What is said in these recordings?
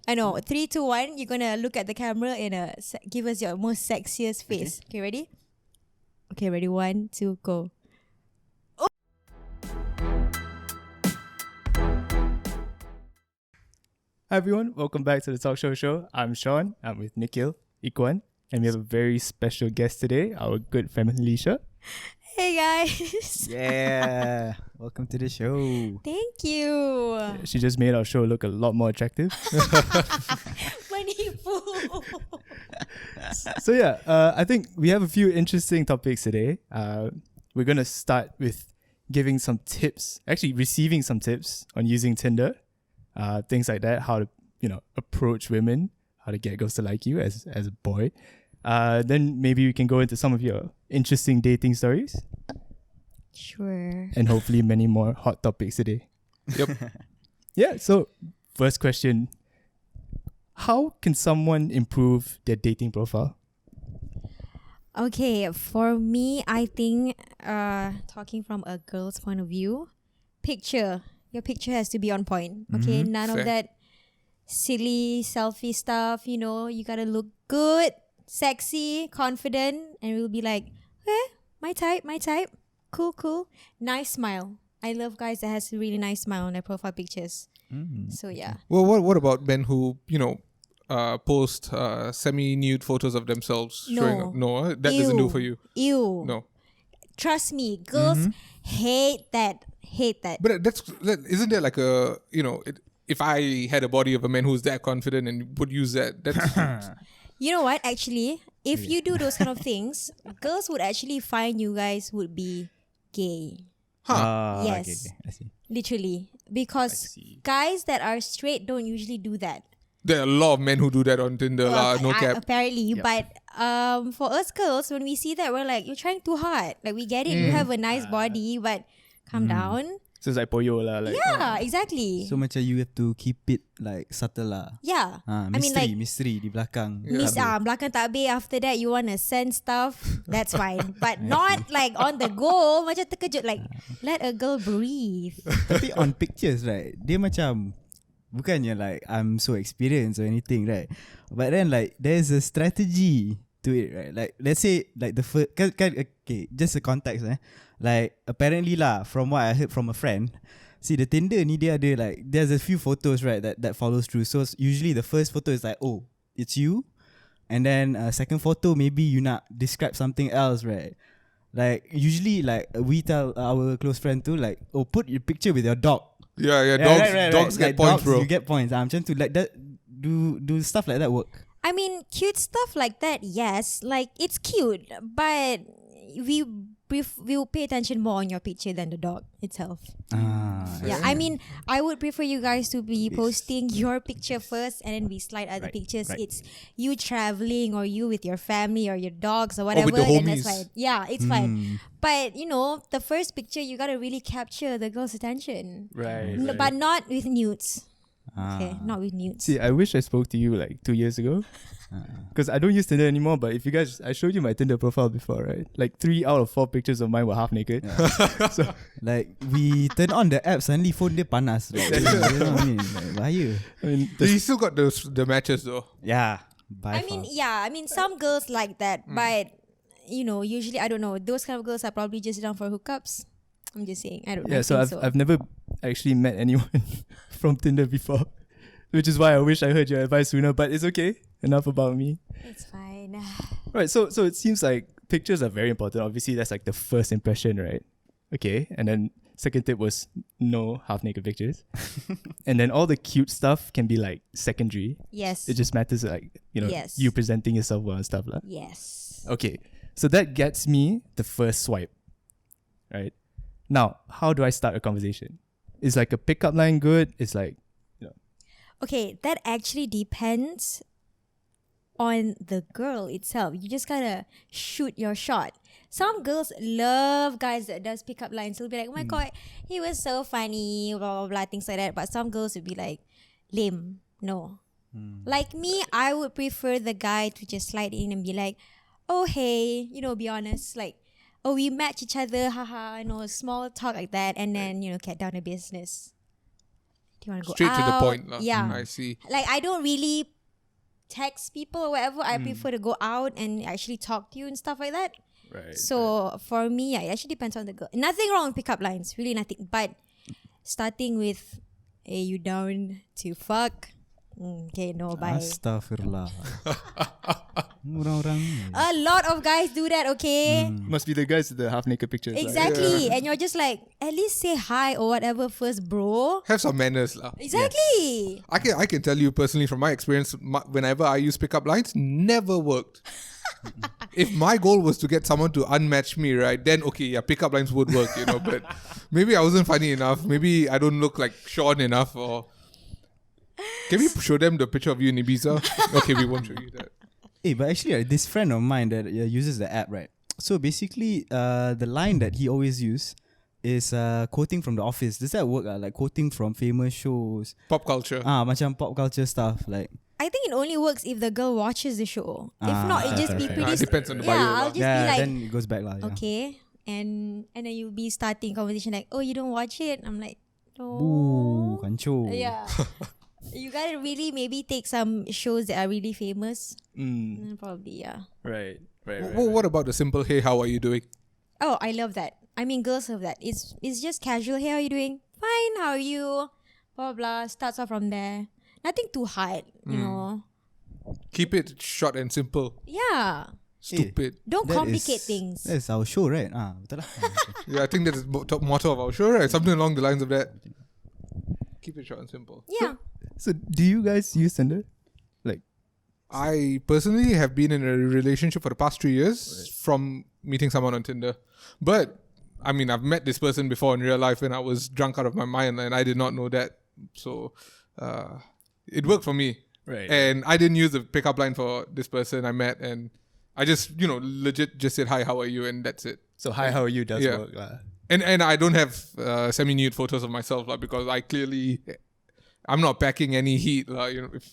I know. 3, 2, 1. You're gonna look at the camera and give us your most sexiest face. Okay, ready? Okay, ready? 1, 2, go. Hi everyone, welcome back to the Talk Show. I'm Sean. I'm with Nikhil, Ikwan, and we have a very special guest today, our good friend Helesya. Hey guys. Yeah, welcome to the show. Thank you. She just made our show look a lot more attractive. Manipu. So I think we have a few interesting topics today. We're gonna start with giving some tips, actually receiving some tips on using Tinder. Things like that, how to, approach women, how to get girls to like you as a boy. Then maybe we can go into some of your interesting dating stories. Sure. And hopefully many more hot topics today. Yep. Yeah, so first question. How can someone improve their dating profile? Okay, for me, I think talking from a girl's point of view, your picture has to be on point. Okay, none Fair. of that silly selfie stuff. You gotta look good, sexy, confident, and we'll be like, my type. Cool. Nice smile. I love guys that has a really nice smile on their profile pictures. So yeah. Well, what about men who, post semi-nude photos of themselves showing up? No, that doesn't do for you. Ew. No. Trust me, girls hate that. But isn't there like a, if I had a body of a man who's that confident and would use that, that's... You know what? Actually, if you do those kind of things, girls would actually find you guys would be gay. Yes. Okay. I see. Literally. Because guys that are straight don't usually do that. There are a lot of men who do that on Tinder, no cap. Apparently. But for us girls, when we see that, we're like, you're trying too hard. Like, we get it. You have a nice body, but calm down. So it's like poyo lah. Yeah, exactly. So macam you have to keep it like subtle lah. Yeah. Mystery di belakang. Belakang tak habis. After that, you want to send stuff. That's fine. But not like on the go. Macam terkejut. Like, let a girl breathe. Tapi on pictures, right? Dia macam bukannya like I'm so experienced or anything, right? But then like there's a strategy to it, right? Like let's say like the first, okay, just a context, Like apparently lah, from what I heard from a friend, see the Tinder ni dia ada like there's a few photos, right, that follows through. So usually the first photo is like, oh, it's you, and then second photo maybe you nak describe something else, right? Like usually like we tell our close friend too, like, oh, put your picture with your dog. Yeah, dogs get like points, bro. You get points. I'm trying to like that. Do stuff like that work? I mean, cute stuff like that, yes. Like, it's cute. But we'll pay attention more on your picture than the dog itself. Yeah, I mean, I would prefer you guys to be posting your picture first and then we slide other pictures. Right. It's you traveling or you with your family or your dogs or whatever. with the Then that's homies. fine. Yeah, it's fine. But, the first picture, you got to really capture the girl's attention. Right. But not with nudes. Okay, not with nudes. See, I wish I spoke to you like 2 years ago. Because I don't use Tinder anymore, but if you guys, I showed you my Tinder profile before, right? Like 3 out of 4 pictures of mine were half naked. Yeah. So like we turn on the app, suddenly phone dia panas. Like, you know what I mean? Like, bahaya. I mean, You still got the matches though. Yeah. By I mean, far. yeah. I mean, some girls like that, but usually I don't know. Those kind of girls are probably just down for hookups. I'm just saying. I don't know. yeah, so I've never actually met anyone from Tinder before, which is why I wish I heard your advice sooner. But it's okay. Enough about me. It's fine. Right. So it seems like pictures are very important. Obviously, that's like the first impression, right? Okay. And then second tip was no half naked pictures, and then all the cute stuff can be like secondary. Yes. It just matters like Yes. you presenting yourself well and stuff lah. Yes. Okay. So that gets me the first swipe, right? Now, how do I start a conversation? Is like a pickup line good? It's like, Okay, that actually depends on the girl itself. You just gotta shoot your shot. Some girls love guys that does pickup lines. They'll be like, oh my god, he was so funny, blah, blah, blah, things like that. But some girls would be like, lame. No. Like me, I would prefer the guy to just slide in and be like, oh, hey, be honest. Like, oh, we match each other, haha, small talk like that. And then, get down to business. Do you want to go Straight out? to the point. Lah. Yeah. I see. Like, I don't really text people or whatever. I prefer to go out and actually talk to you and stuff like that. Right. So for me, yeah, it actually depends on the girl. Nothing wrong with pickup lines, really nothing. But starting with, "Hey, you down to fuck?" Okay, no, bye. Astaghfirullah. Orang-orang ni. A lot of guys do that, okay? Must be the guys with the half naked pictures. Exactly. And you're just like, at least say hi or whatever first, bro. Have some manners, lah. Exactly. I can tell you personally from my experience, whenever I use pickup lines, never worked. If my goal was to get someone to unmatch me, right, then okay, yeah, pickup lines would work, you know. But maybe I wasn't funny enough. Maybe I don't look like Sean enough. Or can we show them the picture of you in Ibiza? Okay, we won't show you that. Hey, but actually, this friend of mine that uses the app, right? So basically, the line that he always use is quoting from The Office. Does that work? Like quoting from famous shows. Pop culture. Macam pop culture stuff. Like, I think it only works if the girl watches the show. If not, it just be right. pretty... It depends on the bio. Yeah, lah. I'll just be like, then it goes back lah. Yeah. okay. And then you'll be starting conversation like, oh, you don't watch it? I'm like, no. Boo, kancho. Yeah. You gotta really maybe take some shows that are really famous. Probably, yeah. Right. What about the simple, hey, how are you doing? Oh, I love that. I mean, girls love that. It's just casual. Hey, how are you doing? Fine. How are you? Blah, blah, blah. Starts off from there. Nothing too hard, you know. Keep it short and simple. Yeah. Stupid. Don't That complicate is- things. That's our show, right? Betul lah. Yeah, I think that's the top motto of our show, right? Something along the lines of that. Keep it short and simple. Yeah. So do you guys use Tinder? Like, I personally have been in a relationship for the past 3 years from meeting someone on Tinder. But, I mean, I've met this person before in real life and I was drunk out of my mind and I did not know that. So, it worked for me. right. And I didn't use the pickup line for this person I met and I just, legit just said, hi, how are you? And that's it. So hi, how are you? Does Yeah. work. And I don't have semi-nude photos of myself because I'm not packing any heat. If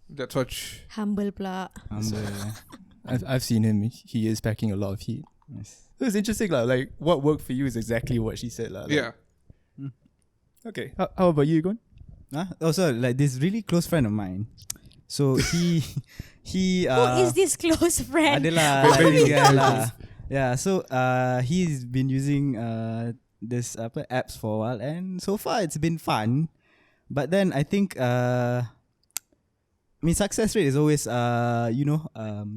that's what... Humble pula. I've seen him. He is packing a lot of heat. Nice. So it's interesting, like what worked for you is exactly what she said, like. Yeah. Okay. How about you, Gon? Also, like this really close friend of mine. So he Who is this close friend? adalah like this guy lah. Yeah, so he's been using this apps for a while and so far it's been fun. But then I think success rate is always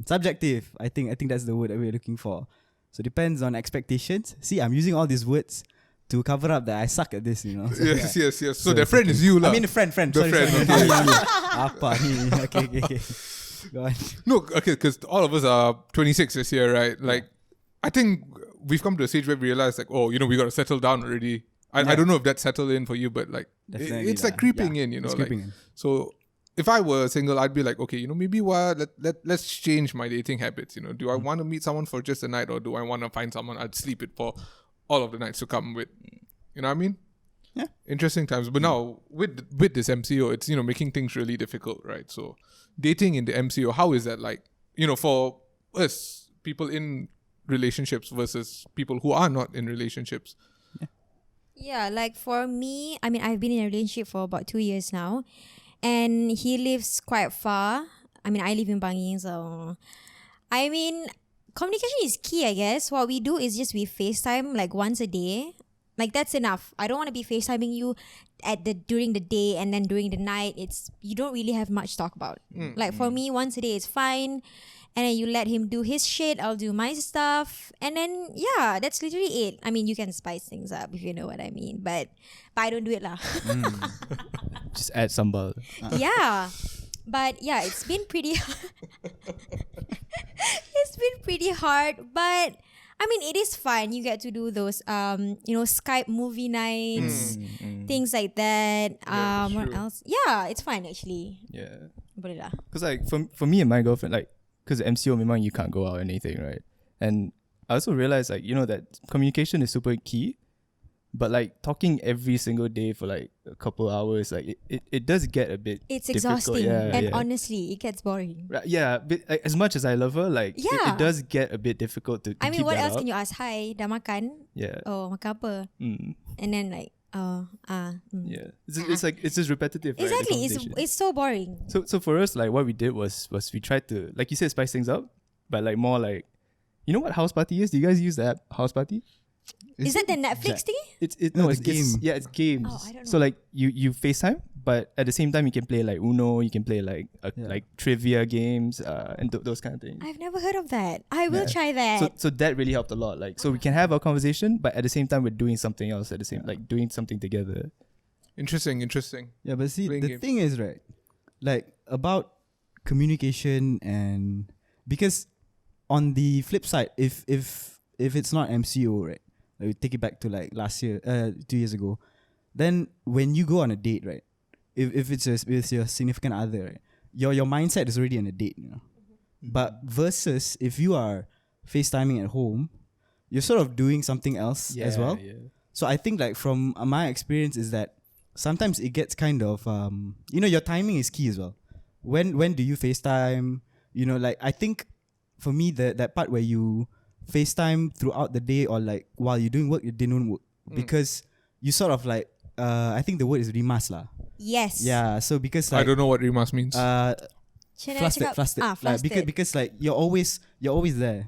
subjective. I think that's the word that we're looking for. So depends on expectations. See, I'm using all these words to cover up that I suck at this, So, Yes. So So the friend is you, lah. I mean the friend. The Sorry, friend, sorry. okay. Apa ni? Okay. Go on. No, okay, because all of us are 26 this year, right? Like, I think we've come to a stage where we realize, like, we got to settle down already. I don't know if that's settled in for you, but like, Definitely it's like lah. creeping Yeah, in, it's like, creeping in. So if I were single, I'd be like, okay, maybe let's change my dating habits. Do I want to meet someone for just a night, or do I want to find someone I'd sleep with for all of the nights to come with? You know what I mean? Yeah. Interesting times. But now with this MCO, it's making things really difficult, right? So dating in the MCO, how is that like? For us, people in relationships versus people who are not in relationships. Yeah, like for me, I mean, I've been in a relationship for about 2 years now, and he lives quite far. I mean, I live in Bangi, so I mean, communication is key, I guess. What we do is just we FaceTime like once a day. Like that's enough. I don't want to be FaceTiming you during the day and then during the night. You don't really have much to talk about. Like for me, once a day is fine. And then you let him do his shit, I'll do my stuff. And then, yeah, that's literally it. I mean, you can spice things up if you know what I mean. But I don't do it lah. Just add sambal. Yeah. But yeah, it's been pretty it's been pretty hard. But I mean, it is fun. You get to do those Skype movie nights, things like that. Yeah, What true. else? Yeah, it's fun actually. Yeah. Boleh lah. Because like for me and my girlfriend, like, because MCO memang you can't go out or anything, right? And I also realized like, that communication is super key. But like talking every single day for like a couple hours, like it does get a bit It's difficult. exhausting. Yeah, And yeah. honestly, it gets boring. Right, yeah, but like, as much as I love her, like Yeah. it does get a bit difficult to I mean, keep what that else up. can you ask? Hi, dah makan? Yeah. Oh, makan apa? Mm. And then like, Yeah, it's just repetitive. Right, the Exactly. conversation. It's so boring. So for us, like what we did was we tried to, like you said, spice things up, but like more like, you know what House Party is? Do you guys use the app House Party? Is that the Netflix thing? It's No, it's the game. It's games. Oh, I don't So know. like you FaceTime, but at the same time you can play like Uno, you can play like like trivia games, and those kind of things. I've never heard of that. I will Yeah. try that. So that really helped a lot. Like, so we can have our conversation, but at the same time we're doing something else at the same, like doing something together. Interesting. Yeah, but see, Playing the games. thing is, right, like about communication, and because on the flip side, if it's not MCO, right, like we take it back to like last year, 2 years ago, then when you go on a date, right, if it's with your significant other, right, your mindset is already on a date, you know. But versus if you are FaceTiming at home, you're sort of doing something else as well. Yeah. So I think like from my experience is that sometimes it gets kind of your timing is key as well. When do you FaceTime? You know, like I think for me that part where you FaceTime throughout the day or like while you're doing work, you didn't work because you sort of like I think the word is rimas lah. Yes. Yeah. So because I like don't know what rimas means. flustered. Like Flustered. because like you're always there.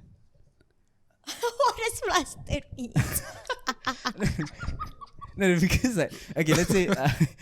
What does flustered mean? No, because like okay, let's say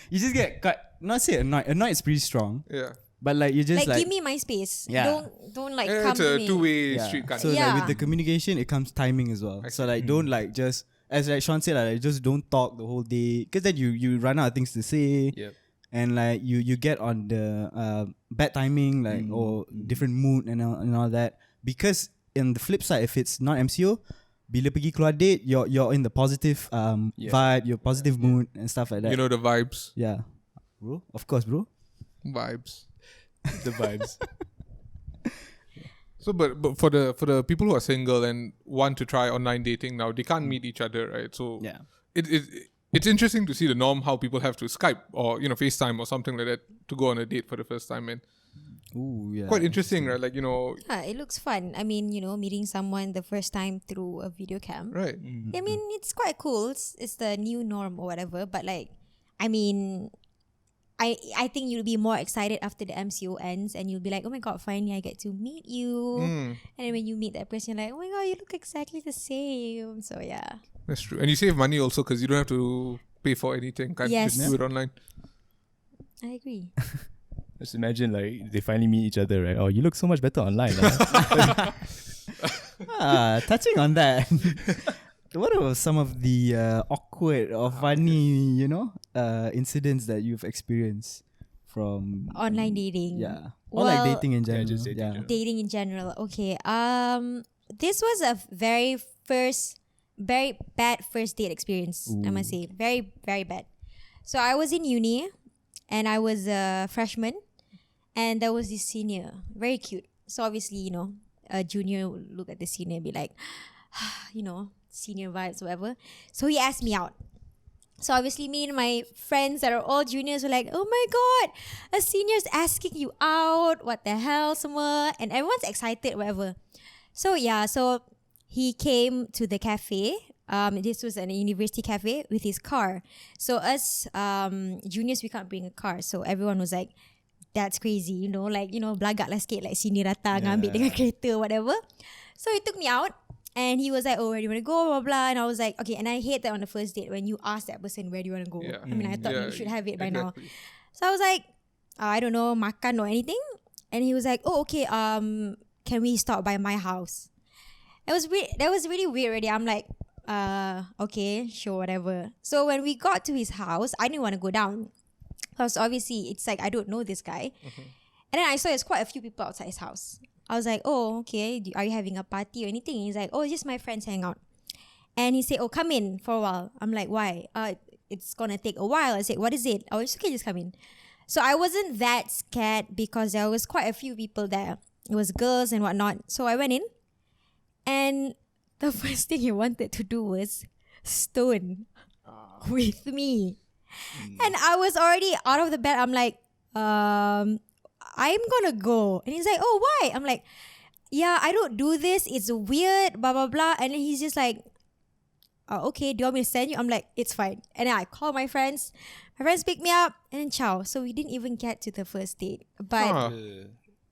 you just get quite, not say annoyed. Annoyed is pretty strong, Yeah. but like you just Like, like give me my space. Yeah. Don't like Yeah, come it's to a me. two-way yeah. street kind So of. Yeah. like with the communication, it comes timing as well. So like don't like just as like Sean said, like just don't talk the whole day because then you run out of things to say. Yep. And like you get on the bad timing like or different mood and all that, because in the flip side, if it's not MCO, bila pergi keluar date, you're in the positive vibe, your positive mood and stuff like that. You know the vibes. Yeah, bro. Of course, bro. Vibes. The vibes. So, but for the people who are single and want to try online dating now, they can't meet each other, right? So Yeah. it's interesting to see the norm how people have to Skype or FaceTime or something like that to go on a date for the first time, and Ooh, yeah. quite interesting, right? Like Yeah, it looks fun. I mean, meeting someone the first time through a video cam. right? I mean, it's quite cool. It's the new norm or whatever. But like, I mean, I think you'll be more excited after the MCO ends, and you'll be like, oh my god, finally I get to meet you. And then when you meet that person, you're like, oh my god, you look exactly the same. So yeah. That's true, and you save money also because you don't have to pay for anything. Can't Yes. just do it online. I agree. Just imagine like they finally meet each other, right? Oh, you look so much better online. Huh? Touching on that, what are some of the awkward or funny, incidents that you've experienced from Online dating. Yeah, or like Well, dating in general. just dating in general. Dating in general. Okay. This was a very bad first date experience. I must say, very very bad. So I was in uni, and I was a freshman, and there was this senior, very cute. So obviously, a junior would look at the senior and be like, senior vibes, whatever. So he asked me out. So obviously me and my friends that are all juniors were like, oh my god, a senior's asking you out. What the hell, semua? And everyone's excited, whatever. So yeah, so he came to the cafe. This was a university cafe with his car. So us juniors, we can't bring a car. So everyone was like, that's crazy, belagak lah sikit, like senior datang ambil dengan kereta, whatever. So he took me out. And he was like, oh, where do you want to go, blah, blah. And I was like, okay. And I hate that on the first date when you ask that person, where do you want to go? Yeah. I mean, I thought Yeah, you should have it by now. exactly. So I was like, I don't know, makan or anything. And he was like, oh, okay, can we stop by my house? That was really weird already. I'm like, okay, sure, whatever. So when we got to his house, I didn't want to go down. Because obviously, it's like, I don't know this guy. And then I saw there's quite a few people outside his house. I was like, oh, okay, are you having a party or anything? And he's like, oh, it's just my friends hang out. And he said, oh, come in for a while. I'm like, why? It's going to take a while. I said, what is it? Oh, it's okay, just come in. So I wasn't that scared because there was quite a few people there. It was girls and whatnot. So I went in. And the first thing he wanted to do was stone with me. And I was already out of the bed. I'm like, I'm gonna go. And he's like, oh, why? I'm like, yeah, I don't do this. It's weird, blah, blah, blah. And then he's just like, okay, do you want me to send you? I'm like, it's fine. And then I call my friends. My friends pick me up and then ciao. So we didn't even get to the first date. But Huh.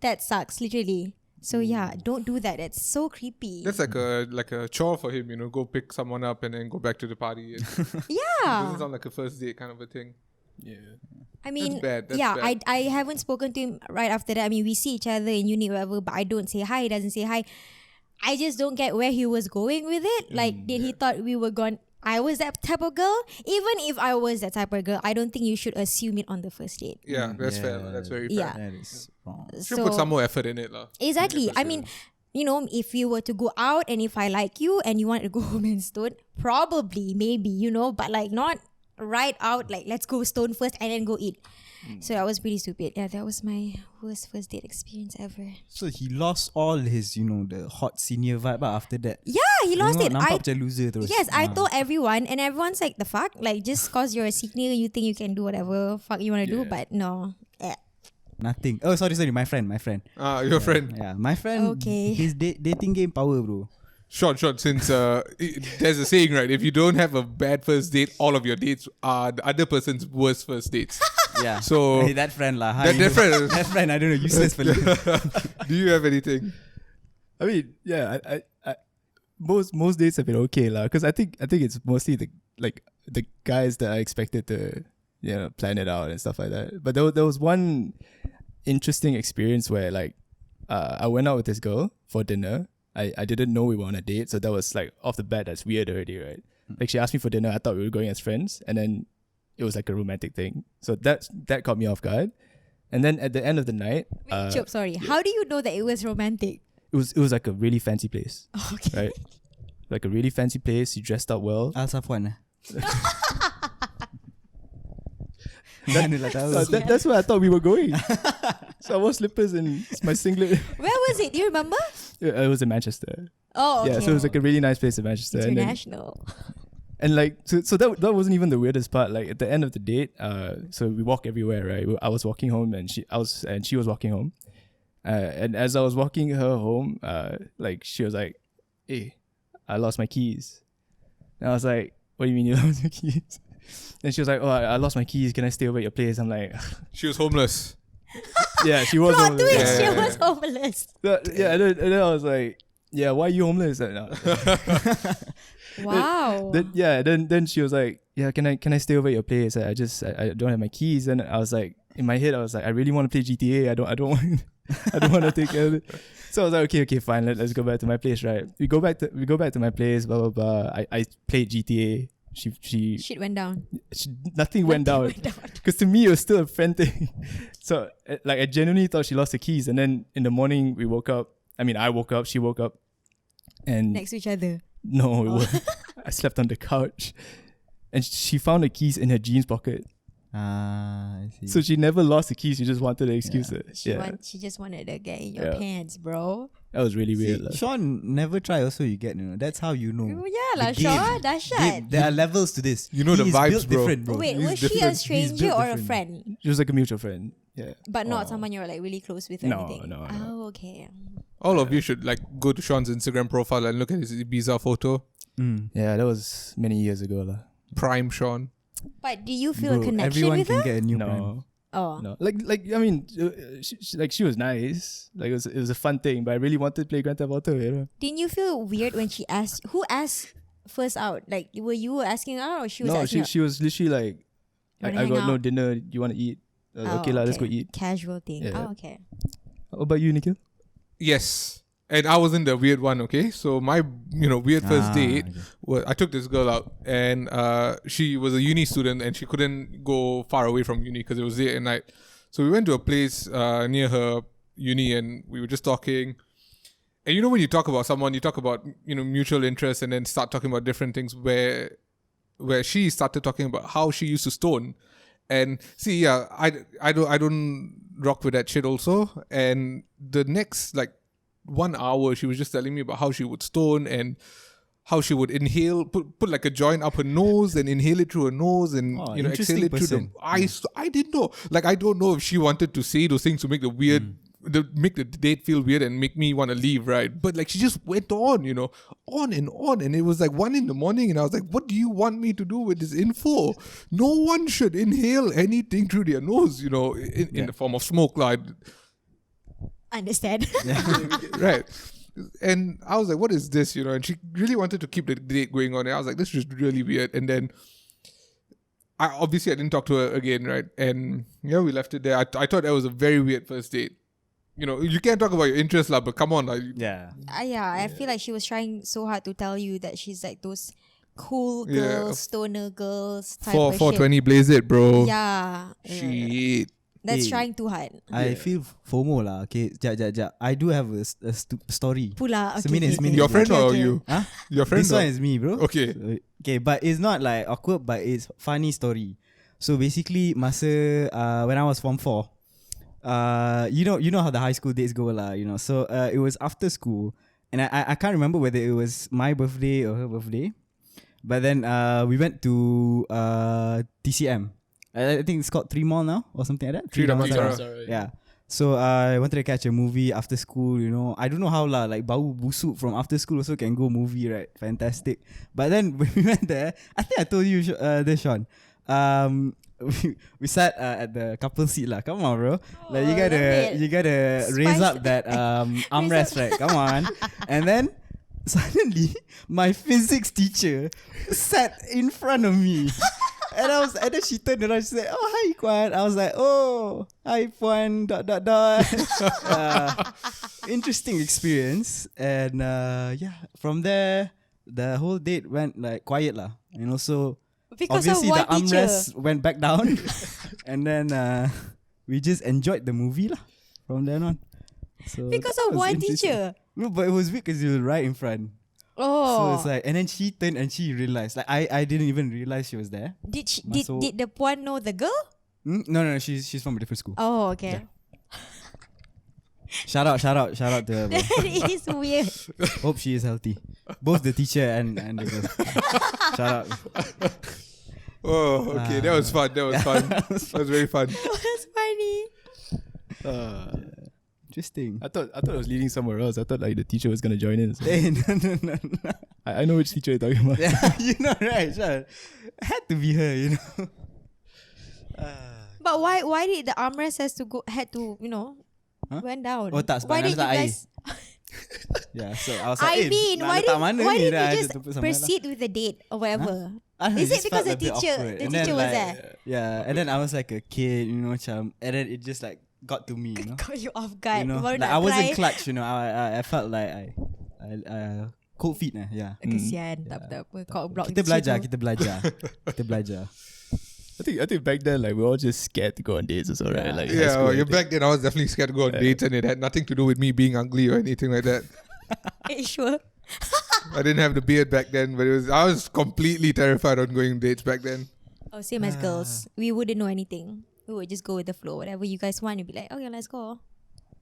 that sucks, literally. So yeah, don't do that. It's so creepy. That's like a chore for him, go pick someone up and then go back to the party. It doesn't Yeah. sound like a first date kind of a thing. Yeah. I mean, bad, that's yeah, bad. I haven't spoken to him right after that. I mean, we see each other in uni, whatever, but I don't say hi. He doesn't say hi. I just don't get where he was going with it. Like, did he thought we were gone? I was that type of girl. Even if I was that type of girl, I don't think you should assume it on the first date. Yeah, that's fair. Yeah. That's very fair. Yeah. That is wrong. Should put some more effort in it. Exactly. Yeah, I mean, if you were to go out and if I like you and you wanted to go home and stone, probably, maybe, but like not right out, like let's go stone first and then go eat. So that was pretty stupid. Yeah, that was my worst first date experience ever. So he lost all his, the hot senior vibe after that. Yeah, he lost it. Nampak macam loser terus. Yes, I told everyone and everyone's like, the fuck? Like, just cause you're a senior, you think you can do whatever fuck you want to do, but no. Nothing. Oh, sorry. My friend. Your friend. Yeah, my friend. Okay. His dating game power, bro. Short, since there's a saying, right? If you don't have a bad first date, all of your dates are the other person's worst first dates. Yeah. So hey, that friend lah. that friend. That friend, I don't know, useless fellow. Do you have anything? I mean, yeah, I most dates have been okay lah. Because I think it's mostly the guys that I expected to plan it out and stuff like that. But there was one interesting experience where I went out with this girl for dinner. I didn't know we were on a date, so that was like off the bat that's weird already, right? Like she asked me for dinner, I thought we were going as friends, and then it was like a romantic thing. So that caught me off guard. And then at the end of the night, Chop, sorry. How do you know that it was romantic? it was like a really fancy place, Okay. right? Like a really fancy place. You dressed up well. Al Safwan. That's where I thought we were going. So I wore slippers and my singlet. Where was it? Do you remember? It was in Manchester. Oh, okay. Yeah, so it was like a really nice place in Manchester. International. And so that wasn't even the weirdest part. Like at the end of the date, so we walk everywhere, right? I was walking home and she was walking home. And as I was walking her home, she was like, "Hey, I lost my keys." And I was like, "What do you mean you lost your keys?" And she was like, "Oh, I lost my keys. Can I stay over at your place?" I'm like, She was homeless. "Yeah, she was." Plot homeless. twist, Yeah. she was homeless. Yeah, and then I was like, "Yeah, why are you homeless?" And, Wow. then she was like, "Yeah, can I stay over at your place? I don't have my keys." And I was like, in my head, I was like, I really want to play GTA. I don't want I don't want to take care of it. So I was like, okay, fine. Let's go back to my place, right? We go back to my place. Blah blah blah. I played GTA. Shit went down. Nothing went down. Because to me, it was still a friend thing. So I genuinely thought she lost the keys. And then in the morning, we woke up. I mean, I woke up. She woke up. And Next to each other. no, it wasn't. I slept on the couch. And she found the keys in her jeans pocket. I see. So she never lost the keys. She just wanted to excuse it. She just wanted to get in your Yeah. pants, bro. That was really See, weird. lah. Sean never try also you get, That's how you know. Oh, yeah, lah, The game. Sean. That's Game. shit. There are levels to this. You know He the is vibes, built bro. different, bro. Wait, He's was she a different. He's stranger built or a different. friend? She was like a mutual friend. Yeah. But not someone you're like really close with or No, anything? no. Oh, okay. All of you should go to Sean's Instagram profile and look at his Ibiza photo. Yeah, that was many years ago. Lah. Prime Sean. But do you feel a Bro, connection everyone with can her? get a new prime. No. Oh. No. I mean, she was nice. Like it was a fun thing, but I really wanted to play Grand Theft Auto, Didn't you feel weird when she asked? Who asked first out? Like, were you asking her or she was No, asking her? she was literally like, You wanna I hang got no out? dinner. You want to eat? Oh, Okay, let's go eat. Casual thing. Yeah. Oh, okay. How about you, Nikhil? Yes. And I wasn't the weird one, okay? So my, weird first date, I took this girl out and she was a uni student and she couldn't go far away from uni because it was late at night. So we went to a place near her uni and we were just talking. And when you talk about someone, you talk about, mutual interests and then start talking about different things where she started talking about how she used to stone. And see, yeah, I don't rock with that shit also. And the next 1 hour, she was just telling me about how she would stone and how she would inhale, put like a joint up her nose and inhale it through her nose and interesting exhale it through the person. I didn't know. I don't know if she wanted to say those things to make the weird make the date feel weird and make me want to leave, right? But like she just went on, on, and it was like 1 a.m, and I was like, what do you want me to do with this info? No one should inhale anything through their nose, in the form of smoke, like. Understand? Right. And I was like, what is this, and she really wanted to keep the date going on, and I was like, this is really weird. And then I didn't talk to her again, right? And we left it there. I thought that was a very weird first date. You can't talk about your interests, but come on, Yeah. I feel like she was trying so hard to tell you that she's like those cool girls, stoner girls type of shit. 420 blaze it, bro. Yeah. Shit. That's trying too hard. I feel FOMO lah. Okay, jap. I do have a story. Pula. Okay, Seminit. Your friend or you? Huh? Your friend? This one is me, bro. Okay. Okay, but it's not like awkward, but it's funny story. So basically, masa when I was form 4, you know how the high school days go lah. So it was after school, and I can't remember whether it was my birthday or her birthday, but then we went to TCM. I think it's called 3 Mall now or something like that. 3 Damansara. Damansara. Yeah. So I wanted to catch a movie after school, I don't know how lah, like bau busuk from after school also can go movie, right? Fantastic. But then when we went there, I think I told you this, Sean. We sat at the couple seat lah. Come on, bro. Like you gotta raise up that armrest, right? Come on. And then suddenly my physics teacher sat in front of me. And then she turned around. She said, "Oh, hi, Kwan." I was like, "Oh, hi, Kwan." ... Interesting experience, and from there the whole date went like quiet lah, and also Because obviously of the one teacher. armrest went back down, and then we just enjoyed the movie lah from then on. So Because that of was one interesting. teacher. No, but it was weird because you were right in front. So Oh. it's like, and then she turned and she realized. Like I didn't even realize she was there. Did Masuk. did the puan know the girl? No, she's from a different school. Oh, okay. Shout out to her, bro. That is weird. Hope she is healthy. Both the teacher and the girl. Shout out. Oh, okay. That was fun. That was very fun. That's funny. Interesting. I thought it was leading somewhere else. I thought like the teacher was gonna join in. So Hey, no. I know which teacher you're talking about. Yeah, right, Sean. Had to be her, But why did the armrest had to Huh? went down? Oh, tak, sebab Why nak did you letak air. guys? Yeah, so I was like, I mean, nak why letak did mana why ni? did Then I you had just to put somewhere lah. proceed with the date or whatever? I don't know, Is it just because felt the a bit teacher awkward. the And then, teacher was like, there? Yeah, and then I was like a kid, macam, and then it just like got to me, Caught you off guard. Baru like nak I wasn't try. clutch, I felt like I cold feet lah, yeah. Kesian, tak apa. Kau block Kita teacher belajar, tu. kita belajar. I think back then like we were all just scared to go on dates or so, right? Like high Yeah, school, I you're think. back then. I was definitely scared to go on dates, and it had nothing to do with me being ugly or anything like that. Are you sure? I didn't have the beard back then, but I was completely terrified on going on dates back then. Oh, same as girls. We wouldn't know anything. We would just go with the flow. Whatever you guys want, you'd be like, okay, let's go.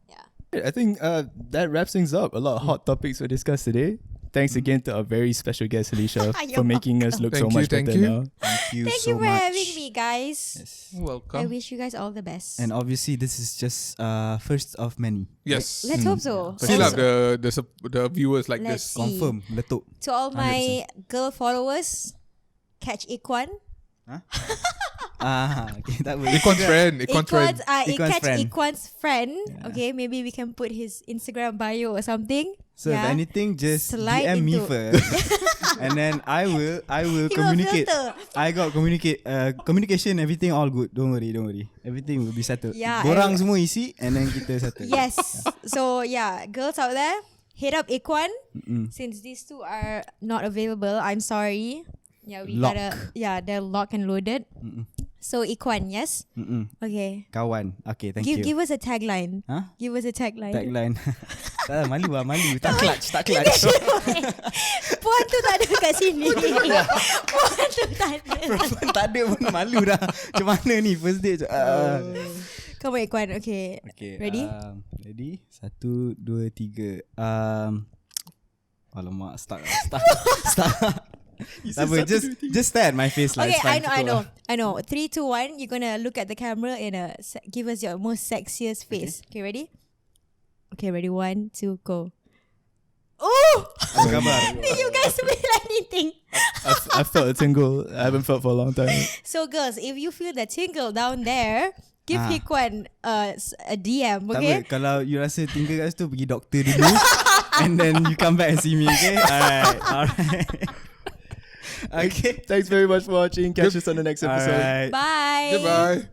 Yeah. I think that wraps things up. A lot of hot topics were discussed today. Thanks again to our very special guest, Helesya, You're for making us look so Thank you, much thank better you. now. Thank you Thank so you for much. having me, guys. Yes. I Welcome. wish you guys all the best. And obviously this is just first of many. Yes. Let's hope so. For Fill sure. up the viewers like Let's this. see. Confirm, letup. To all my girl followers, catch Ikwan. Okay, that was Ikon's friend. Ikon's friend. Ikon's Catch friend. Ikwan's friend. Yeah. Okay, maybe we can put his Instagram bio or something. So yeah. if anything, just Slide DM me into- first, and then I will He will communicate. filter. I got communication, everything all good. Don't worry. Everything will be settled. Yeah, Borang semua isi, and then kita settle. Yes. So yeah, girls out there, hit up Ikwan. Mm-mm. Since these two are not available, I'm sorry. Yeah, we Lock. they're locked and loaded. Mm-mm. So Ikwan, yes? Mm-mm. Okay. Kawan. Okay, thank you. Give us a tagline. Huh? Give us a tagline. Tagline. Tak, malu. Tak clutch. Puan tu tak ada kat sini. Puan tu tak ada. Perempuan tak ada pun malu dah. Macam mana ni first date? Come on Ikwan. Okay. Okay. Ready? Ready? 1, 2, 3. Alamak, start. Tak apa, just stare at my face lah. Okay, It's fine. I know. 3, 2, 1. You're gonna look at the camera and give us your most sexiest face. Okay, ready? Okay, ready? 1, 2, go. Oh! Apa khabar? Did you guys feel anything? I felt a tingle. I haven't felt for a long time. So girls, if you feel the tingle down there, give Hikwan a DM, Tak okay? apa, kalau you rasa tinggal kat situ, pergi doktor dulu. And then you come back and see me, okay? Alright. Okay. Thanks very much for watching. Catch us on the next episode. Alright. Bye. Goodbye.